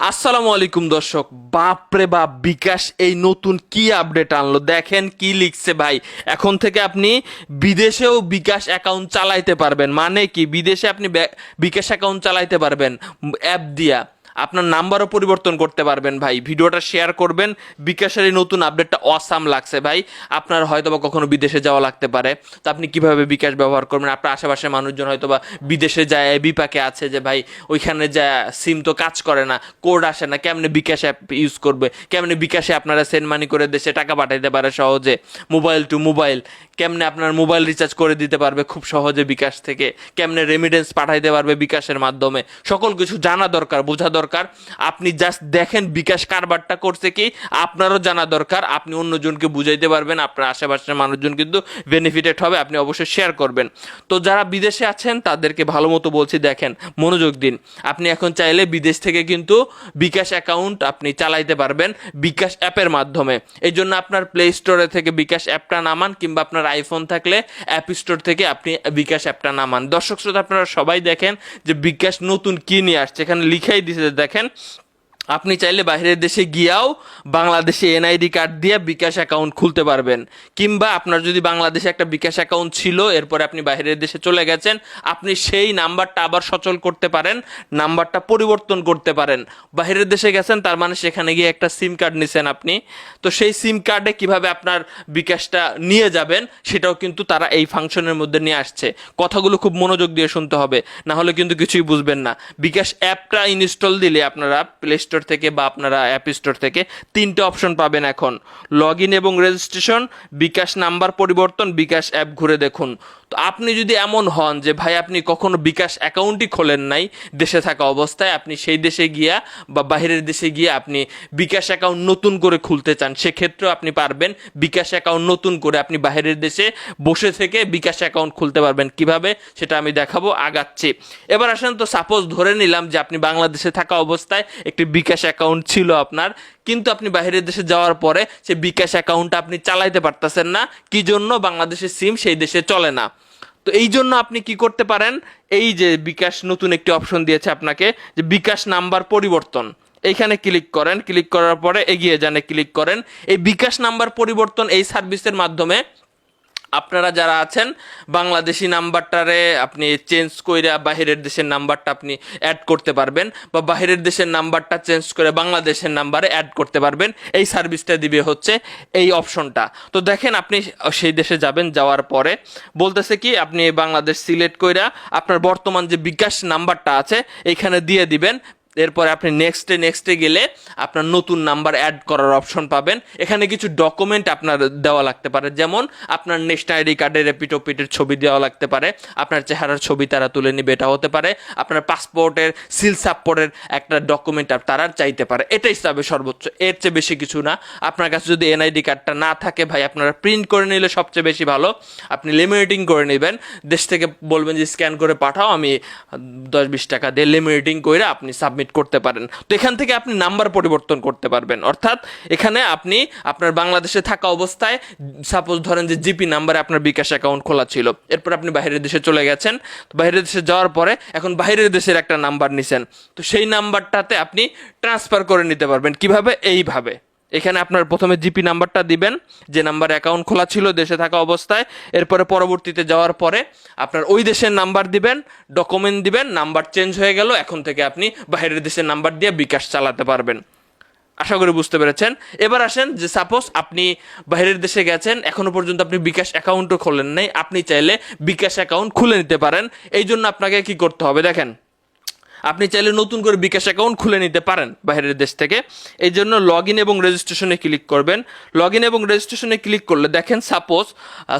আসসালামু আলাইকুম দর্শক, বাপরে বাপ বিকাশ এই নতুন কি আপডেট আনলো, দেখেন কি লিখছে ভাই। এখন থেকে আপনি বিদেশেও বিকাশ অ্যাকাউন্ট চালাইতে পারবেন। মানে কি, বিদেশে আপনি বিকাশ অ্যাকাউন্ট চালাইতে পারবেন অ্যাপ দিয়া। আপনার নাম্বারও পরিবর্তন করতে পারবেন ভাই। ভিডিওটা শেয়ার করবেন। বিকাশের এই নতুন আপডেটটা অসাম লাগছে ভাই। আপনার হয়তোবা কখনো বিদেশে যাওয়া লাগতে পারে, তো আপনি কিভাবে বিকাশ ব্যবহার করবেন? আপনার আশেপাশের মানুষজন হয়তোবা বিদেশে যায়, বিপাকে আছে যে ভাই ওইখানে যায় সিম তো কাজ করে না, কোড আসে না, কেমনে বিকাশ অ্যাপ ইউজ করবে, কেমনে বিকাশে আপনারা সেন্ড মানি করে দেশে টাকা পাঠাইতে পারে সহজে, মোবাইল টু মোবাইল, কেমনে আপনার মোবাইল রিচার্জ করে দিতে পারবে খুব সহজে বিকাশ থেকে, কেমনে রেমিটেন্স পাঠাইতে পারবে বিকাশের মাধ্যমে, সকল কিছু জানা দরকার, বোঝা দরকার। আপনি জাস্ট দেখেন বিকাশ কারবারটা করছে কি, আপনারও জানা দরকার। আপনি অন্যজনকে বুঝাইতে পারবেন, আপনার আশেপাশের মানুষজন কিন্তু বেনিফিটেড হবে। আপনি অবশ্যই শেয়ার করবেন। তো যারা বিদেশে আছেন তাদেরকে ভালো মতো বলছি, দেখেন মনোযোগ দিন। আপনি এখন চাইলে বিদেশ থেকে কিন্তু বিকাশ অ্যাকাউন্ট আপনি চালাইতে পারবেন বিকাশ অ্যাপের মাধ্যমে। এই জন্য আপনার প্লে স্টোরে থেকে বিকাশ অ্যাপটা নামান, কিংবা আপনার আইফোন থাকলে অ্যাপ স্টোর থেকে আপনি বিকাশ অ্যাপটা নামান। দর্শক শ্রোতা, আপনারা সবাই দেখেন যে বিকাশ নতুন কি নিয়ে আসছে। এখানে লিখাই দিছে, দেখেন আপনি চাইলে বাইরের দেশে গিয়াও বাংলাদেশে এনআইডি কার্ড দিয়ে বিকাশ অ্যাকাউন্ট খুলতে পারবেন। কিংবা আপনার যদি বাংলাদেশে একটা বিকাশ অ্যাকাউন্ট ছিল, এরপরে আপনি বাইরের দেশে চলে গেছেন, আপনি সেই নাম্বারটা আবার সচল করতে পারেন, নাম্বারটা পরিবর্তন করতে পারেন। বাইরের দেশে গেছেন তার মানে সেখানে গিয়ে একটা সিম কার্ড নিছেন আপনি, তো সেই সিম কার্ডে কিভাবে আপনার বিকাশটা নিয়ে যাবেন সেটাও কিন্তু তারা এই ফাংশনের মধ্যে নিয়ে আসছে। কথাগুলো খুব মনোযোগ দিয়ে শুনতে হবে, না হলে কিন্তু কিছুই বুঝবেন না। বিকাশ অ্যাপটা ইনস্টল দিলে আপনারা প্লে স্টোর থেকে বা আপনারা অ্যাপ স্টোর থেকে তিনটে অপশন পাবেন এখন: লগ ইন এবং রেজিস্ট্রেশন, বিকাশ নাম্বার পরিবর্তন, বিকাশ অ্যাপ ঘুরে দেখুন। তো আপনি যদি এমন হন যে ভাই আপনি কখনো বিকাশ অ্যাকাউন্টই খোলেন নাই দেশে থাকা অবস্থায়, আপনি সেই দেশে গিয়া বা বাইরের দেশে গিয়ে আপনি বিকাশ অ্যাকাউন্ট নতুন করে খুলতে চান, সেক্ষেত্রেও আপনি পারবেন। বিকাশ অ্যাকাউন্ট নতুন করে আপনি বাইরের দেশে বসে থেকে বিকাশ অ্যাকাউন্ট খুলতে পারবেন। কিভাবে সেটা আমি দেখাবো, আগাচ্ছি। এবার আসেন, তো সাপোজ ধরে নিলাম যে আপনি বাংলাদেশে থাকা অবস্থায় একটি বিকাশ অ্যাকাউন্ট ছিল আপনার, কিন্তু আপনি বাইরের দেশে যাওয়ার পরে সেই বিকাশ অ্যাকাউন্টটা আপনি চালাইতে পারতেছেন না। কি জন্য? বাংলাদেশের সিম সেই দেশে চলে না। তো এই জন্য আপনি কি করতে পারেন, এই যে বিকাশ নতুন একটি অপশন দিয়েছে আপনাকে, যে বিকাশ নাম্বার পরিবর্তন, এইখানে ক্লিক করেন। ক্লিক করার পরে এগিয়ে যানে ক্লিক করেন। এই বিকাশ নাম্বার পরিবর্তন এই সার্ভিসের মাধ্যমে আপনারা যারা আছেন বাংলাদেশি নাম্বারটারে আপনি চেঞ্জ করে বাহিরের দেশের নাম্বারটা আপনি অ্যাড করতে পারবেন, বা বাহিরের দেশের নাম্বারটা চেঞ্জ করে বাংলাদেশের নাম্বারে অ্যাড করতে পারবেন। এই সার্ভিসটা দিবে হচ্ছে এই অপশনটা। তো দেখেন আপনি সেই দেশে যাবেন, যাওয়ার পরে বলতেছে কি, আপনি বাংলাদেশ সিলেক্ট করে আপনার বর্তমান যে বিকাশ নাম্বারটা আছে এইখানে দিয়ে দিবেন। এরপরে আপনি নেক্সটে গেলে আপনার নতুন নাম্বার অ্যাড করার অপশন পাবেন। এখানে কিছু ডকুমেন্ট আপনার দেওয়া লাগতে পারে, যেমন আপনার ন্যাশনাল আইডি কার্ডের রেপিটোপিটের ছবি দেওয়া লাগতে পারে, আপনার চেহারার ছবি তারা তুলে নিবে, এটা হতে পারে, আপনার পাসপোর্টের সিল সাপোর্টের একটা ডকুমেন্ট তারা চাইতে পারে। এটাই যাবে সর্বোচ্চ, এর চেয়ে বেশি কিছু না। আপনার কাছে যদি এনআইডি কার্ডটা না থাকে ভাই, আপনারা প্রিন্ট করে নিলে সবচেয়ে বেশি ভালো। আপনি লেমিনেটিং করে নেবেন, দেশ থেকে বলবেন যে স্ক্যান করে পাঠাও, আমি 10-20 টাকা দিয়ে লেমিনেটিং করে আপনি সাবমিট করতে পারেন। তো এখান থেকে আপনি নাম্বার পরিবর্তন করতে পারবেন। অর্থাৎ এখানে আপনি আপনার বাংলাদেশে থাকা অবস্থায় সাপোজ ধরেন যে জিপি নাম্বারে আপনার বিকাশ অ্যাকাউন্ট খোলা ছিল, এরপর আপনি বাইরের দেশে চলে গেছেন। তো বাইরের দেশে যাওয়ার পরে এখন বাইরের দেশের একটা নাম্বার নিছেন, তো সেই নাম্বারটাতে আপনি ট্রান্সফার করে নিতে পারবেন। কিভাবে? এইভাবে এখানে আপনার প্রথমে জিপি নাম্বারটা দিবেন, যে নাম্বারে অ্যাকাউন্ট খোলা ছিল দেশে থাকা অবস্থায়। এরপরে পরবর্তীতে যাওয়ার পরে আপনার ওই দেশের নাম্বার দিবেন, ডকুমেন্ট দিবেন, নাম্বার চেঞ্জ হয়ে গেল। এখন থেকে আপনি বাইরের দেশের নাম্বার দিয়ে বিকাশ চালাতে পারবেন। আশা করি বুঝতে পেরেছেন। এবার আসেন, যে সাপোজ আপনি বাইরের দেশে গেছেন, এখনো পর্যন্ত আপনি বিকাশ অ্যাকাউন্টও খোলেন নাই, আপনি চাইলে বিকাশ অ্যাকাউন্ট খুলে নিতে পারেন। এই জন্য আপনাকে কি করতে হবে দেখেন, আপনি চাইলে নতুন করে বিকাশ অ্যাকাউন্ট খুলে নিতে পারেন বাইরের দেশ থেকে। এই জন্য লগ ইন এবং রেজিস্ট্রেশনে ক্লিক করবেন। লগ ইন এবং রেজিস্ট্রেশনে ক্লিক করলে দেখেন সাপোজ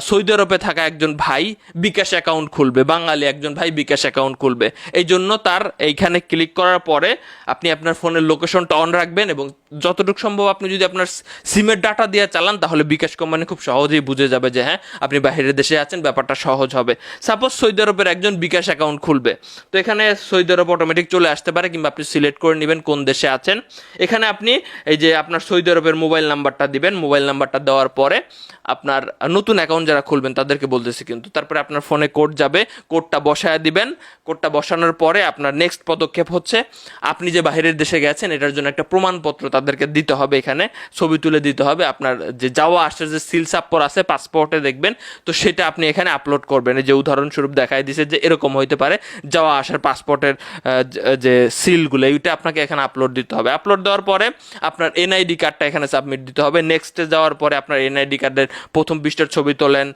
সৌদি আরবে থাকা একজন ভাই বিকাশ অ্যাকাউন্ট খুলবে, বাঙালি একজন ভাই বিকাশ অ্যাকাউন্ট খুলবে। এই জন্য তার এইখানে ক্লিক করার পরে আপনি আপনার ফোনের লোকেশনটা অন রাখবেন এবং যতটুকু সম্ভব আপনি যদি আপনার সিমের ডাটা দিয়ে চালান তাহলে বিকাশ কোম্পানি খুব সহজেই বুঝে যাবে যে হ্যাঁ আপনি বাইরের দেশে আছেন, ব্যাপারটা সহজ হবে। সাপোজ সৌদি আরবের একজন বিকাশ অ্যাকাউন্ট খুলবে, তো এখানে সৌদি আরব অটোমেটিক চলে আসতে পারে, কিংবা আপনি সিলেক্ট করে নেবেন কোন দেশে আছেন। এখানে আপনি এই যে আপনার সৌদি আরবের মোবাইল নাম্বারটা দিবেন, মোবাইল নাম্বারটা দেওয়ার পরে আপনার নতুন অ্যাকাউন্ট যারা খুলবেন তাদেরকে বলতেছি কিন্তু, তারপরে আপনার ফোনে কোড যাবে, কোডটা বসায় দিবেন। কোডটা বসানোর পরে আপনার নেক্সট পদক্ষেপ হচ্ছে আপনি যে বাইরের দেশে গেছেন এটার জন্য একটা প্রমাণপত্র তাদেরকে দিতে হবে, এখানে ছবি তুলে দিতে হবে। আপনার যে যাওয়া আসার যে সিল সাপ্পর আছে পাসপোর্টে দেখবেন, তো সেটা আপনি এখানে আপলোড করবেন। এই যে উদাহরণস্বরূপ দেখাই দিছে যে এরকম হইতে পারে যাওয়া আসার পাসপোর্টের যে সিলগুলো, এইটা আপনাকে এখানে আপলোড দিতে হবে। আপলোড দেওয়ার পরে আপনার এনআইডি কার্ডটা এখানে সাবমিট দিতে হবে। নেক্সটে যাওয়ার পরে আপনার এনআইডি কার্ডের প্রথম পৃষ্ঠার ছবি তোলেন,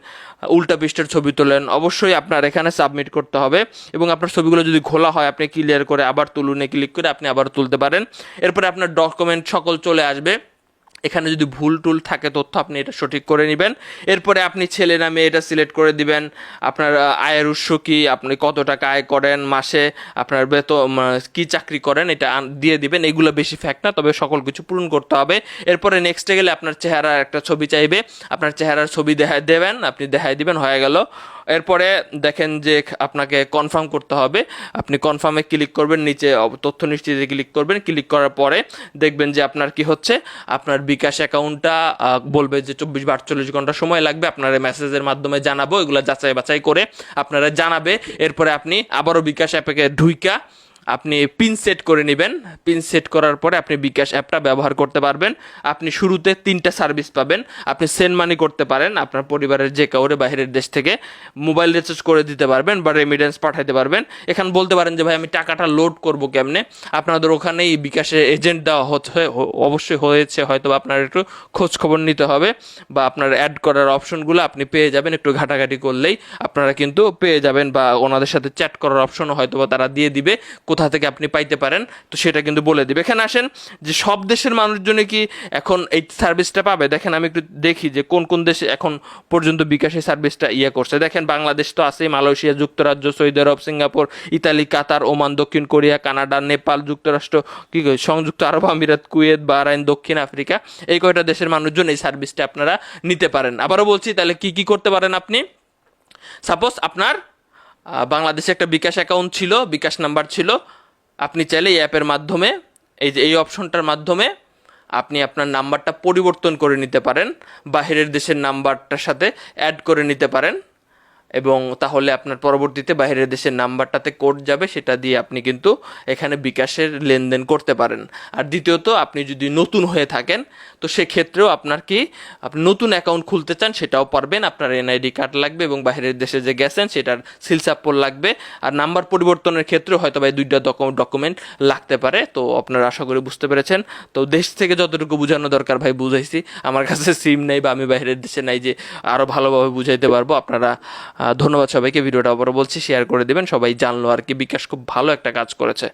উল্টা পৃষ্ঠার ছবি তোলেন, অবশ্যই আপনার এখানে সাবমিট করতে হবে। এবং আপনার ছবিগুলো যদি খোলা হয় আপনি ক্লিয়ার করে আবার তুলুনে ক্লিক করে আপনি আবার তুলতে পারেন। এরপরে আপনার ডকুমেন্ট সকল চলে আসবে। এখানে যদি ভুল টুল থাকে তথ্য আপনি এটা সঠিক করে নেবেন। এরপরে আপনি ছেলে নামে এটা সিলেক্ট করে দিবেন। আপনার আয়ের উৎস কি, আপনি কত টাকা আয় করেন মাসে, আপনার বেতন কি চাকরি করেন, এটা দিয়ে দিবেন। এগুলো বেশি ফ্যাক্ট না, তবে সকল কিছু পূরণ করতে হবে। এরপরে নেক্সটে গেলে আপনার চেহারার একটা ছবি চাইবে, আপনার চেহারার ছবি দেখায় দেবেন, আপনি দেখায় দিবেন, হয়ে গেল। এরপরে দেখেন যে আপনাকে কনফার্ম করতে হবে, আপনি কনফার্মে ক্লিক করবেন, নিচে তথ্য নিশ্চিতে ক্লিক করবেন। ক্লিক করার পরে দেখবেন যে আপনার কি হচ্ছে, আপনার বিকাশ অ্যাকাউন্টটা বলবে যে 24 বা 48 ঘন্টা সময় লাগবে, আপনার মেসেজের মাধ্যমে জানাবো, এগুলো যাচাই বাছাই করে আপনারা জানাবে। এরপরে আপনি আবারও বিকাশ অ্যাপে ঢুইকা আপনি পিন সেট করে নেবেন। পিন সেট করার পরে আপনি বিকাশ অ্যাপটা ব্যবহার করতে পারবেন। আপনি শুরুতে 3টা সার্ভিস পাবেন। আপনি সেন্ড মানি করতে পারেন আপনার পরিবারের যে কাউরে বাইরের দেশ থেকে, মোবাইল রিচার্জ করে দিতে পারবেন, বা রেমিটেন্স পাঠাতে পারবেন। এখানে বলতে পারেন যে ভাই আমি টাকাটা লোড করব কেমনে, আপনাদের ওখানেই বিকাশে এজেন্ট দেওয়া হচ্ছে, অবশ্যই হয়েছে, হয়তো আপনার একটু খোঁজ খবর নিতে হবে, বা আপনার অ্যাড করার অপশনগুলো আপনি পেয়ে যাবেন, একটু ঘাটাঘাটি করলেই আপনারা কিন্তু পেয়ে যাবেন, বা ওনাদের সাথে চ্যাট করার অপশনও হয়তো বা তারা দিয়ে দিবে, কোথা থেকে আপনি পাইতে পারেন, তো সেটা কিন্তু বলে দিবে। এখানে আসেন যে সব দেশের মানুষজনে কি এখন এই সার্ভিসটা পাবে। দেখেন আমি একটু দেখি যে কোন কোন দেশে এখন পর্যন্ত বিকাশ এই সার্ভিসটা করছে। দেখেন বাংলাদেশ তো আছেই, মালয়েশিয়া, যুক্তরাজ্য, সৌদি আরব, সিঙ্গাপুর, ইতালি, কাতার, ওমান, দক্ষিণ কোরিয়া, কানাডা, নেপাল, যুক্তরাষ্ট্র, সংযুক্ত আরব আমিরাত, কুয়েত, বাহরাইন, দক্ষিণ আফ্রিকা, এই কয়টা দেশের মানুষজন এই সার্ভিসটা আপনারা নিতে পারেন। আবারও বলছি, তাহলে কি কি করতে পারেন আপনি। সাপোজ আপনার বাংলাদেশে একটা বিকাশ অ্যাকাউন্ট ছিল, বিকাশ নাম্বার ছিল, আপনি চাইলে এই অ্যাপের মাধ্যমে, এই যে এই অপশনটার মাধ্যমে আপনি আপনার নাম্বারটা পরিবর্তন করে নিতে পারেন, বাইরের দেশের নাম্বারটার সাথে অ্যাড করে নিতে পারেন, এবং তাহলে আপনার পরবর্তীতে বাইরের দেশের নাম্বারটাতে কোড যাবে, সেটা দিয়ে আপনি কিন্তু এখানে বিকাশের লেনদেন করতে পারেন। আর দ্বিতীয়ত, আপনি যদি নতুন হয়ে থাকেন তো সেক্ষেত্রেও আপনার কি, আপনি নতুন অ্যাকাউন্ট খুলতে চান সেটাও পারবেন। আপনার এনআইডি কার্ড লাগবে এবং বাইরের দেশে যে গেছেন সেটার সিলসাপ্পর লাগবে। আর নাম্বার পরিবর্তনের ক্ষেত্রে হয়তো বা 2টা ডকুমেন্ট লাগতে পারে। তো আপনারা আশা করি বুঝতে পেরেছেন। তো দেশ থেকে যতটুকু বোঝানো দরকার ভাই বুঝাইছি, আমার কাছে সিম নেই বা আমি বাইরের দেশে নাই যে আরও ভালোভাবে বুঝাইতে পারবো। আপনারা ধন্যবাদ সবাইকে, ভিডিওটা আবারও বলছি শেয়ার করে দেবেন, সবাই জানলো আর কি বিকাশ খুব ভালো একটা কাজ করেছে।